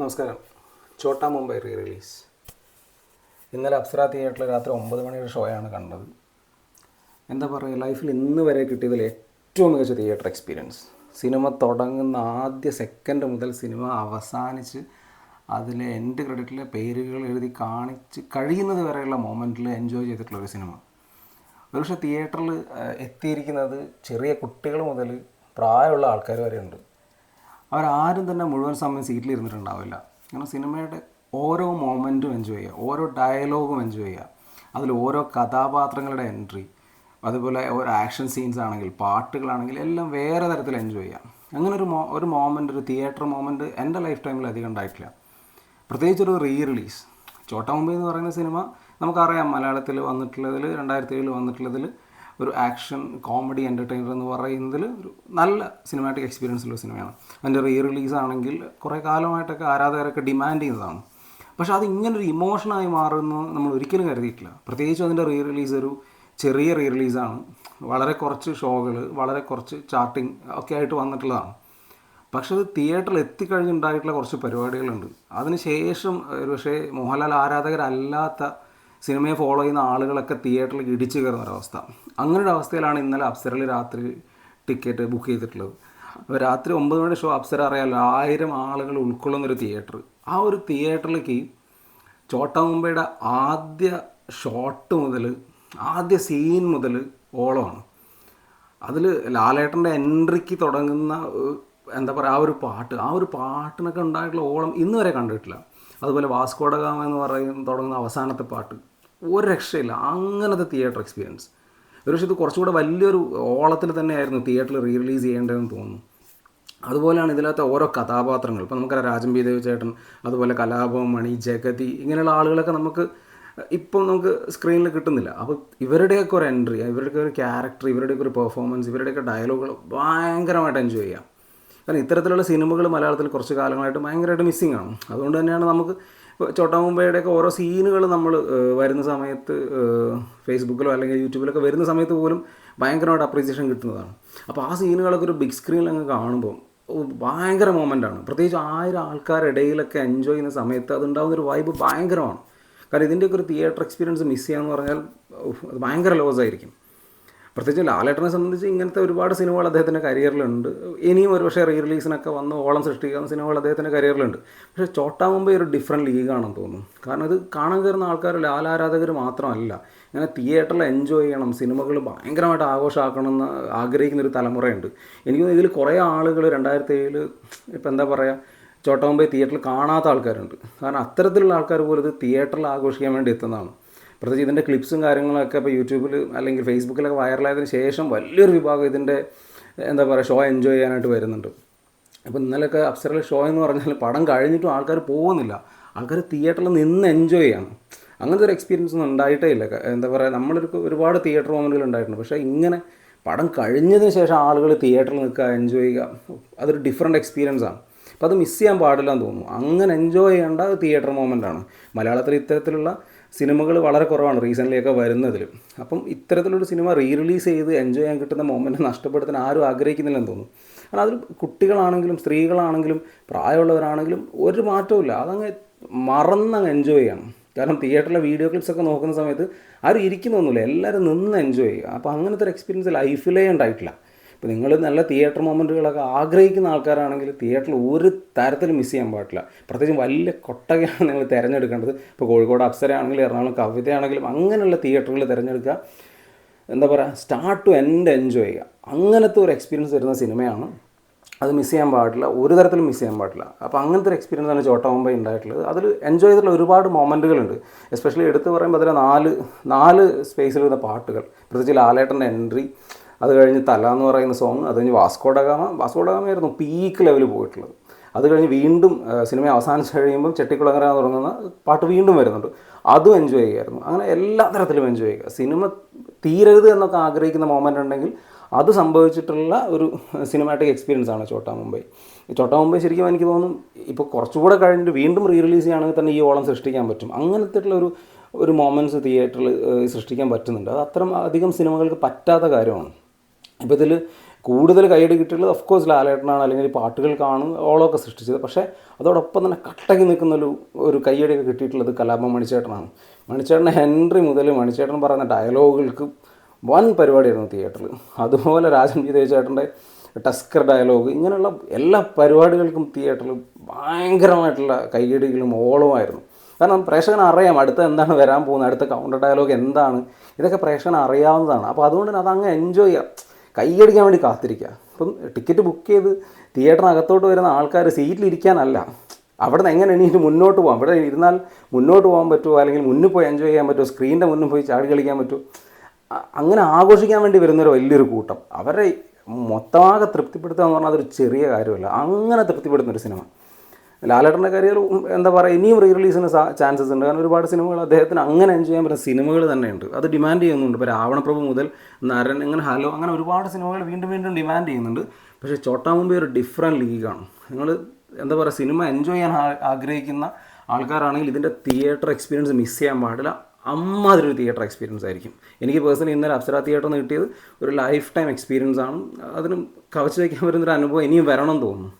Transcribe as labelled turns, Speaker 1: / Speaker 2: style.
Speaker 1: നമസ്കാരം. Chhota Mumbai re release ഇന്നലെ അപ്സര തിയേറ്ററിൽ രാത്രി 9 മണിയുടെ ഷോയാണ് കണ്ടത്. എന്താ പറയുക, ലൈഫിൽ ഇന്ന് വരെ കിട്ടിയതിൽ ഏറ്റവും മികച്ച തിയേറ്റർ എക്സ്പീരിയൻസ്. സിനിമ തുടങ്ങുന്ന ആദ്യ സെക്കൻഡ് മുതൽ സിനിമ അവസാനിച്ച് അതിലെ എൻഡ് ക്രെഡിറ്റിലെ പേരുകൾ എഴുതി കാണിച്ച് കഴിയുന്നത് വരെയുള്ള മൊമെൻറ്റിൽ എൻജോയ് ചെയ്തിട്ടുള്ളൊരു സിനിമ. ഒരുപക്ഷെ തിയേറ്ററിൽ എത്തിയിരിക്കുന്നത് ചെറിയ കുട്ടികൾ മുതൽ പ്രായമുള്ള ആൾക്കാർ വരെ ഉണ്ട്. അവരാരും തന്നെ മുഴുവൻ സമയം സീറ്റിൽ ഇരുന്നിട്ടുണ്ടാവില്ല. കാരണം സിനിമയുടെ ഓരോ മൊമെൻറ്റും എൻജോയ് ചെയ്യുക, ഓരോ ഡയലോഗും എൻജോയ് ചെയ്യുക, അതിൽ ഓരോ കഥാപാത്രങ്ങളുടെ എൻട്രി, അതുപോലെ ഓരോ ആക്ഷൻ സീൻസ് ആണെങ്കിൽ പാട്ടുകളാണെങ്കിൽ എല്ലാം വേറെ തരത്തിൽ എൻജോയ് ചെയ്യാം. അങ്ങനെ ഒരു മൊമെൻ്റ്, ഒരു തിയേറ്റർ മൊമെൻറ്റ് എൻ്റെ ലൈഫ് ടൈമിൽ അധികം ഉണ്ടായിട്ടില്ല. പ്രത്യേകിച്ചൊരു റീ റിലീസ്. ഛോട്ടാ മുംബൈ എന്ന് പറയുന്ന സിനിമ നമുക്കറിയാം, മലയാളത്തിൽ വന്നിട്ടുള്ളതിൽ 2007 വന്നിട്ടുള്ളതിൽ ഒരു ആക്ഷൻ കോമഡി എൻ്റർടൈനർ എന്ന് പറയുന്നതിൽ ഒരു നല്ല സിനിമാറ്റിക് എക്സ്പീരിയൻസ് ഉള്ള സിനിമയാണ്. അതിൻ്റെ റീ റിലീസാണെങ്കിൽ കുറേ കാലമായിട്ടൊക്കെ ആരാധകരൊക്കെ ഡിമാൻഡ് ചെയ്യുന്നതാണ്. പക്ഷേ അത് ഇങ്ങനൊരു ഇമോഷനായി മാറുമെന്ന് നമ്മൾ ഒരിക്കലും കരുതിയിട്ടില്ല. പ്രത്യേകിച്ചും അതിൻ്റെ റീ റിലീസ് ഒരു ചെറിയ റീ റിലീസാണ്. വളരെ കുറച്ച് ഷോകൾ, വളരെ കുറച്ച് ചാർട്ടിങ് ഒക്കെ ആയിട്ട് വന്നിട്ടുള്ളതാണ്. പക്ഷെ അത് തിയേറ്ററിൽ എത്തിക്കഴിഞ്ഞുണ്ടായിട്ടുള്ള കുറച്ച് പരിപാടികളുണ്ട്. അതിനുശേഷം പക്ഷേ മോഹൻലാൽ ആരാധകരല്ലാത്ത സിനിമയെ ഫോളോ ചെയ്യുന്ന ആളുകളൊക്കെ തിയേറ്ററിൽ ഇടിച്ചു കയറുന്നൊരവസ്ഥ. അങ്ങനൊരു അവസ്ഥയിലാണ് ഇന്നലെ അപ്സരയിൽ രാത്രി ടിക്കറ്റ് ബുക്ക് ചെയ്തിട്ടുള്ളത്. അപ്പോൾ രാത്രി 9 മണി ഷോ, അപ്സര അറിയാമല്ലോ, 1000 ആളുകൾ ഉൾക്കൊള്ളുന്നൊരു തിയേറ്റർ. ആ ഒരു തിയേറ്ററിലേക്ക് ഛോട്ടാ മുംബൈയുടെ ആദ്യ ഷോട്ട് മുതൽ, ആദ്യ സീൻ മുതൽ ഓളമാണ്. അതിൽ ലാലേട്ടൻ്റെ എൻട്രിക്ക് തുടങ്ങുന്ന എന്താ പറയുക, ആ ഒരു പാട്ടിനൊക്കെ ഉണ്ടായിട്ടുള്ള ഓളം ഇന്ന് വരെ കണ്ടിട്ടില്ല. അതുപോലെ വാസ്കോഡ ഗാമ എന്ന് തുടങ്ങുന്ന അവസാനത്തെ പാട്ട് ഒരു രക്ഷയില്ല. അങ്ങനത്തെ തിയേറ്റർ എക്സ്പീരിയൻസ്. പക്ഷേ ഇത് കുറച്ചുകൂടെ വലിയൊരു ഓളത്തിൽ തന്നെയായിരുന്നു തിയേറ്ററിൽ റീ റിലീസ് ചെയ്യേണ്ടതെന്ന് തോന്നുന്നു. അതുപോലെയാണ് ഇതിനകത്തെ ഓരോ കഥാപാത്രങ്ങൾ. ഇപ്പോൾ നമുക്കറിയാം, രാജൻ ബി ദേവ് ചേട്ടൻ, അതുപോലെ കലാഭവൻ മണി, ജഗതി, ഇങ്ങനെയുള്ള ആളുകളൊക്കെ ഇപ്പം നമുക്ക് സ്ക്രീനിൽ കിട്ടുന്നില്ല. അപ്പോൾ ഇവരുടെയൊക്കെ ഒരു എൻട്രി, ഇവരുടെയൊക്കെ ഒരു ക്യാരക്ടർ, ഇവരുടെയൊക്കെ ഒരു പെർഫോമൻസ്, ഇവരുടെയൊക്കെ ഡയലോഗുകൾ ഭയങ്കരമായിട്ട് എൻജോയ് ചെയ്യാം. കാരണം ഇത്തരത്തിലുള്ള സിനിമകൾ മലയാളത്തിൽ കുറച്ച് കാലങ്ങളായിട്ട് ഭയങ്കരമായിട്ട് മിസ്സിംഗ് ആണ്. അതുകൊണ്ട് തന്നെയാണ് നമുക്ക് ഇപ്പോൾ ഛോട്ടാ മുംബൈയുടെയൊക്കെ ഓരോ സീനുകൾ നമ്മൾ വരുന്ന സമയത്ത് ഫേസ്ബുക്കിലോ അല്ലെങ്കിൽ യൂട്യൂബിലൊക്കെ വരുന്ന സമയത്ത് പോലും ഭയങ്കരമായിട്ട് അപ്രീസിയേഷൻ കിട്ടുന്നതാണ്. അപ്പോൾ ആ സീനുകളൊക്കെ ഒരു ബിഗ് സ്ക്രീനിൽ അങ്ങ് കാണുമ്പോൾ ഭയങ്കര മൊമെൻ്റാണ്. പ്രത്യേകിച്ച് 1000 ആൾക്കാരുടെ ഇടയിലൊക്കെ എൻജോയ് ചെയ്യുന്ന സമയത്ത് അതുണ്ടാകുന്നൊരു വൈബ് ഭയങ്കരമാണ്. കാരണം ഇതിൻ്റെയൊക്കെ ഒരു തിയേറ്റർ എക്സ്പീരിയൻസ് മിസ് ചെയ്യാന്ന് പറഞ്ഞാൽ അത് ഭയങ്കര ലോസ് ആയിരിക്കും. പ്രത്യേകിച്ച് ലാലേട്ടനെ സംബന്ധിച്ച് ഇങ്ങനത്തെ ഒരുപാട് സിനിമകൾ അദ്ദേഹത്തിൻ്റെ കരിയറിലുണ്ട്. ഇനിയും ഒരുപക്ഷെ റീ റിലീസിനൊക്കെ വന്ന് ഓളം സൃഷ്ടിക്കുന്ന സിനിമകൾ അദ്ദേഹത്തിൻ്റെ കരിയറിലുണ്ട്. പക്ഷേ ഛോട്ടാ മുംബൈ ഒരു ഡിഫറെൻറ്റ് ലീഗാണെന്ന് തോന്നുന്നു. കാരണം ഇത് കാണാൻ കയറുന്ന ആൾക്കാർ ലാലാരാധകർ മാത്രമല്ല, ഇങ്ങനെ തിയേറ്ററിൽ എൻജോയ് ചെയ്യണം, സിനിമകൾ ഭയങ്കരമായിട്ട് ആഘോഷമാക്കണമെന്ന് ആഗ്രഹിക്കുന്നൊരു തലമുറയുണ്ട്. എനിക്ക് തോന്നുന്നു ഇതിൽ കുറേ ആളുകൾ 2007 ഇപ്പോൾ എന്താ പറയുക, ഛോട്ടാ മുംബൈ തിയേറ്ററിൽ കാണാത്ത ആൾക്കാരുണ്ട്. കാരണം അത്തരത്തിലുള്ള ആൾക്കാർ പോലും ഇത് തിയേറ്ററിൽ ആഘോഷിക്കാൻ വേണ്ടി എത്തുന്നതാണ്. പ്രത്യേകിച്ച് ഇതിൻ്റെ ക്ലിപ്സും കാര്യങ്ങളൊക്കെ ഇപ്പോൾ യൂട്യൂബിൽ അല്ലെങ്കിൽ ഫേസ്ബുക്കിലൊക്കെ വൈറലായതിനു ശേഷം വലിയൊരു വിഭാഗം ഇതിൻ്റെ എന്താ പറയുക ഷോ എൻജോയ് ചെയ്യാനായിട്ട് വരുന്നുണ്ട്. അപ്പോൾ ഇന്നലെയൊക്കെ അപ്സരയിലെ ഷോ എന്ന് പറഞ്ഞാൽ പടം കഴിഞ്ഞിട്ടും ആൾക്കാർ പോകുന്നില്ല, ആൾക്കാർ തിയേറ്ററിൽ നിന്ന് എൻജോയ് ചെയ്യണം. അങ്ങനത്തെ ഒരു എക്സ്പീരിയൻസ് ഒന്നും ഉണ്ടായിട്ടേ ഇല്ല. എന്താ പറയുക, ഒരുപാട് തിയേറ്റർ മൊമെൻറ്റുകൾ ഉണ്ടായിട്ടുണ്ട്. പക്ഷേ ഇങ്ങനെ പടം കഴിഞ്ഞതിന് ശേഷം ആളുകൾ തിയേറ്ററിൽ നിൽക്കുക, എൻജോയ് ചെയ്യുക, അതൊരു ഡിഫറെൻറ്റ് എക്സ്പീരിയൻസാണ്. അപ്പോൾ അത് മിസ് ചെയ്യാൻ പാടില്ലെന്ന് തോന്നുന്നു. അങ്ങനെ എൻജോയ് ചെയ്യേണ്ട തിയേറ്റർ മൊമെൻ്റാണ്. മലയാളത്തിൽ ഇത്തരത്തിലുള്ള സിനിമകൾ വളരെ കുറവാണ് റീസെൻ്റ്ലിയൊക്കെ വരുന്നതിൽ. അപ്പം ഇത്തരത്തിലൊരു സിനിമ റീ റിലീസ് ചെയ്ത് എൻജോയ് ചെയ്യാൻ കിട്ടുന്ന മൊമെൻറ്റ് നഷ്ടപ്പെടുത്താൻ ആരും ആഗ്രഹിക്കുന്നില്ലെന്ന് തോന്നുന്നു. കാരണം അതിൽ കുട്ടികളാണെങ്കിലും സ്ത്രീകളാണെങ്കിലും പ്രായമുള്ളവരാണെങ്കിലും ഒരു മാറ്റവും. അതങ്ങ് മറന്നങ്ങ് എൻജോയ് ചെയ്യണം. കാരണം തിയേറ്ററിലെ വീഡിയോ ക്ലിപ്സൊക്കെ നോക്കുന്ന സമയത്ത് ആരും ഇരിക്കുന്നൊന്നുമില്ല, എല്ലാവരും നിന്ന് എൻജോയ് ചെയ്യുക. അപ്പോൾ അങ്ങനത്തെ ഒരു എക്സ്പീരിയൻസ് ലൈഫിലേ ഉണ്ടായിട്ടില്ല. ഇപ്പോൾ നിങ്ങൾ നല്ല തിയേറ്റർ മൊമെൻറ്റുകളൊക്കെ ആഗ്രഹിക്കുന്ന ആൾക്കാരാണെങ്കിൽ തിയേറ്ററിൽ ഒരു തരത്തിലും മിസ് ചെയ്യാൻ പാടില്ല. പ്രത്യേകിച്ചും വലിയ കൊട്ടകയാണ് നിങ്ങൾ തിരഞ്ഞെടുക്കേണ്ടത്. ഇപ്പോൾ കോഴിക്കോട് അപ്സരയാണെങ്കിലും എറണാകുളം കവിതയാണെങ്കിലും അങ്ങനെയുള്ള തിയേറ്ററുകൾ തിരഞ്ഞെടുക്കുക. എന്താ പറയുക, സ്റ്റാർട്ട് ടു എൻഡ് എൻജോയ് ചെയ്യുക. അങ്ങനത്തെ ഒരു എക്സ്പീരിയൻസ് വരുന്ന സിനിമയാണ്. അത് മിസ് ചെയ്യാൻ പാടില്ല, ഒരു തരത്തിലും മിസ് ചെയ്യാൻ പാടില്ല. അപ്പോൾ അങ്ങനത്തെ ഒരു എക്സ്പീരിയൻസാണ് ഛോട്ടാ മുംബൈ ഉണ്ടായിട്ടുള്ളത്. അതിൽ എൻജോയ് ചെയ്തിട്ടുള്ള ഒരുപാട് മൊമെൻറ്റുകളുണ്ട്. എസ്പെഷ്യലി എടുത്ത് പറയുമ്പോൾ അതിൽ 4 സ്പേസിൽ വരുന്ന പാട്ടുകൾ, പ്രത്യേകിച്ച് ലാലേട്ടൻ്റെ എൻട്രി, അത് കഴിഞ്ഞ് തല എന്ന് പറയുന്ന സോങ്, അത് കഴിഞ്ഞ് വാസ്കോഡ ഗാമയായിരുന്നു പീക്ക് ലെവലിൽ പോയിട്ടുള്ളത്. അത് കഴിഞ്ഞ് വീണ്ടും സിനിമ അവസാനിച്ച് കഴിയുമ്പം ചെട്ടിക്കുളങ്ങര തുടങ്ങുന്ന പാട്ട് വീണ്ടും വരുന്നുണ്ട്, അതും എൻജോയ് ചെയ്യുമായിരുന്നു. അങ്ങനെ എല്ലാ തരത്തിലും എൻജോയ് ചെയ്യുക. സിനിമ തീരരുത് എന്നൊക്കെ ആഗ്രഹിക്കുന്ന മൊമെൻ്റ് ഉണ്ടെങ്കിൽ അത് സംഭവിച്ചിട്ടുള്ള ഒരു സിനിമാറ്റിക് എക്സ്പീരിയൻസ് ആണ് ഛോട്ടാ മുംബൈ. ശരിക്കും എനിക്ക് തോന്നും ഇപ്പോൾ കുറച്ചുകൂടെ കഴിഞ്ഞിട്ട് വീണ്ടും റീ റിലീസ് ചെയ്യുകയാണെങ്കിൽ തന്നെ ഈ ഓളം സൃഷ്ടിക്കാൻ പറ്റും. അങ്ങനത്തെ ഒരു മൊമെൻറ്റ്സ് തിയേറ്ററിൽ സൃഷ്ടിക്കാൻ പറ്റുന്നുണ്ട്. അത് അധികം സിനിമകൾക്ക് പറ്റാത്ത കാര്യമാണ്. ഇപ്പോൾ ഇതിൽ കൂടുതൽ കൈയടി കിട്ടിയുള്ളത് ഓഫ് കോഴ്സ് ലാലേട്ടനാണ്, അല്ലെങ്കിൽ പാട്ടുകൾക്കാണ് ഓളമൊക്കെ സൃഷ്ടിച്ചത്. പക്ഷേ അതോടൊപ്പം തന്നെ കട്ടക്ക് നിൽക്കുന്ന ഒരു കൈയടിയൊക്കെ കിട്ടിയിട്ടുള്ളത് കലാഭവൻ മണിച്ചേട്ടനാണ്. മണിച്ചേട്ടൻ ഹെൻറി മുതൽ മണിച്ചേട്ടൻ പറയുന്ന ഡയലോഗുകൾക്ക് വൻ പരിപാടിയായിരുന്നു തിയേറ്ററിൽ. അതുപോലെ രാജൻ പി ദേവചേട്ടൻ്റെ ടസ്കർ ഡയലോഗ്, ഇങ്ങനെയുള്ള എല്ലാ പരിപാടികൾക്കും തിയേറ്ററിൽ ഭയങ്കരമായിട്ടുള്ള കൈയടികളും ഓളവുമായിരുന്നു. കാരണം പ്രേക്ഷകന് അറിയാം അടുത്ത എന്താണ് വരാൻ പോകുന്നത്, അടുത്ത കൗണ്ടർ ഡയലോഗ് എന്താണ്, ഇതൊക്കെ പ്രേക്ഷകന് അറിയാവുന്നതാണ്. അപ്പോൾ അതുകൊണ്ട് തന്നെ അതങ്ങ് എൻജോയ് ചെയ്യാം, കൈയടിക്കാൻ വേണ്ടി കാത്തിരിക്കുക. ഇപ്പം ടിക്കറ്റ് ബുക്ക് ചെയ്ത് തിയേറ്ററിനകത്തോട്ട് വരുന്ന ആൾക്കാർ സീറ്റിലിരിക്കാനല്ല, അവിടെ നിന്ന് എങ്ങനെ എണീറ്റ് മുന്നോട്ട് പോകാം, ഇവിടെ ഇരുന്നാൽ മുന്നോട്ട് പോകാൻ പറ്റുമോ, അല്ലെങ്കിൽ മുന്നിൽ പോയി എൻജോയ് ചെയ്യാൻ പറ്റുമോ, സ്ക്രീനിൻ്റെ മുന്നിൽ പോയി ചാടി കളിക്കാൻ പറ്റുമോ, അങ്ങനെ ആഘോഷിക്കാൻ വേണ്ടി വരുന്നൊരു വലിയൊരു കൂട്ടം. അവരെ മൊത്തമാകെ തൃപ്തിപ്പെടുത്തുക എന്ന് പറഞ്ഞാൽ അതൊരു ചെറിയ കാര്യമല്ല. അങ്ങനെ തൃപ്തിപ്പെടുത്തുന്നൊരു സിനിമ. ലാലേട്ടൻ്റെ കരിയർ എന്താ പറയുക, ഇനിയും റീ റിലീസിന് ചാൻസസ് ഉണ്ട്. കാരണം ഒരുപാട് സിനിമകൾ അദ്ദേഹത്തിന് അങ്ങനെ എൻജോയ് ചെയ്യാൻ പറ്റുന്ന സിനിമകൾ തന്നെയുണ്ട്. അത് ഡിമാൻഡ് ചെയ്യുന്നുണ്ട്. ഇപ്പോൾ രാവണപ്രഭു മുതൽ നരൻ, അങ്ങനെ ഹലോ, അങ്ങനെ ഒരുപാട് സിനിമകൾ വീണ്ടും വീണ്ടും ഡിമാൻഡ് ചെയ്യുന്നുണ്ട്. പക്ഷേ ചോട്ടാ മുംബൈ ഒരു ഡിഫറെൻറ്റ് ലീഗാണ്. നിങ്ങൾ എന്താ പറയുക, സിനിമ എൻജോയ് ചെയ്യാൻ ആഗ്രഹിക്കുന്ന ആൾക്കാരാണെങ്കിൽ ഇതിൻ്റെ തിയേറ്റർ എക്സ്പീരിയൻസ് മിസ് ചെയ്യാൻ പാടില്ല. അമ്മാതിരി ഒരു തിയേറ്റർ എക്സ്പീരിയൻസ് ആയിരിക്കും. എനിക്ക് പേഴ്സണലി ഇന്നലെ അപ്സര തിയേറ്ററിൽ നിന്ന് കിട്ടിയത് ഒരു ലൈഫ് ടൈം എക്സ്പീരിയൻസ് ആണ്. അതിന് കവച്ച് വയ്ക്കാൻ പറ്റുന്നൊരു അനുഭവം ഇനിയും വരണം തോന്നുന്നു.